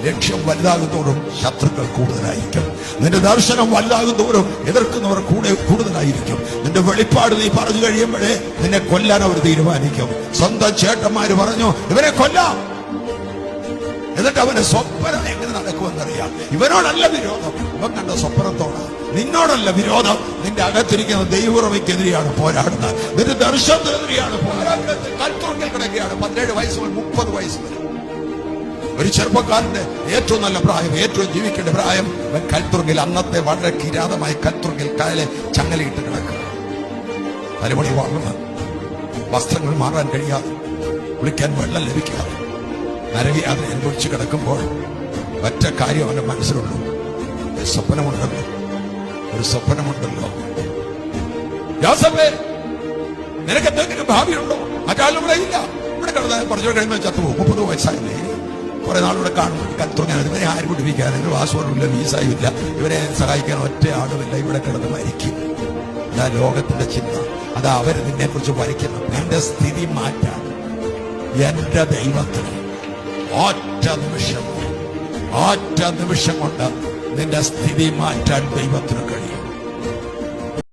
ലക്ഷ്യം വലുതാകുന്നതോറും ശത്രുക്കൾ കൂടുതലായിരിക്കും. നിന്റെ ദർശനം വലുതാകുന്നതോറും എതിർക്കുന്നവർ കൂടുതലായിരിക്കും. നിന്റെ വെളിപ്പാട് നീ പറഞ്ഞു കഴിയുമ്പോഴേ നിന്നെ കൊല്ലാൻ അവർ തീരുമാനിക്കും. സ്വന്തം ചേട്ടന്മാര് പറഞ്ഞു ഇവരെ കൊല്ലാം. എന്നിട്ട് അവന്റെ സ്വപ്നം എങ്ങനെ നടക്കുമെന്നറിയാം. ഇവനോടല്ല വിരോധം, ഇവൻ കണ്ട സ്വപ്നത്തോടാണ്. നിന്നോടല്ല വിരോധം, നിന്റെ അകത്തിരിക്കുന്ന ദൈവറവയ്ക്കെതിരെയാണ് പോരാടുന്നത്. നിന്റെ ദർശനത്തിനെതിരെയാണ് പോരാടുന്നത്. കൽത്തുറങ്ങിൽ കിടക്കുകയാണ്. 17 വയസ്സ് മുതൽ 30 വയസ്സ് വരെ ഒരു ചെറുപ്പക്കാരന്റെ ഏറ്റവും നല്ല പ്രായം, ഏറ്റവും ജീവിക്കേണ്ട പ്രായം. ഇവൻ കൽത്തുറങ്ങിൽ, അന്നത്തെ വളരെ കിരാതമായ കൽത്തുറങ്ങിൽ കായലെ ചങ്ങലയിട്ട് കിടക്കുക. തലമുടി വാങ്ങുക, വസ്ത്രങ്ങൾ മാറാൻ കഴിയാതെ, കുളിക്കാൻ വെള്ളം ലഭിക്കാതെ, നരകയാതെ അനുഭവിച്ച് കിടക്കുമ്പോൾ ഒറ്റ കാര്യം അവന്റെ മനസ്സിലുള്ളൂ, ഒരു സ്വപ്നമുണ്ടല്ലോ, ഒരു സ്വപ്നമുണ്ടല്ലോ. യോസേഫേ, നിനക്ക് എന്തെങ്കിലും ഭാവിയുണ്ടോ? മറ്റാളും ഇവിടെ ഇല്ല. ഇവിടെ കിടന്നാൽ കുറച്ചു കഴിയുമ്പോൾ ചത്തുപോകും. 30 വയസ്സായില്ലേ, കുറെ നാളിവിടെ കാണും. കത്തുറങ്ങാൻ ഇവരെ ആരും പിടിപ്പിക്കാൻ, പാസ്പോർട്ടില്ല, വീസായില്ല, ഇവരെ സഹായിക്കാൻ ഒറ്റ ആളുമില്ല. ഇവിടെ കിടന്ന് മരിക്കും. അതാ ലോകത്തിന്റെ ചിന്ത, അതാ അവര് നിന്നെ കുറിച്ച് വരയ്ക്കുന്നു. നിന്റെ സ്ഥിതി മാറ്റാൻ എന്റെ ദൈവത്തിന് ഒറ്റ നിമിഷം കൊണ്ട് നിന്റെ സ്ഥിതി മാറ്റാൻ ദൈവത്തിന് കഴിയും.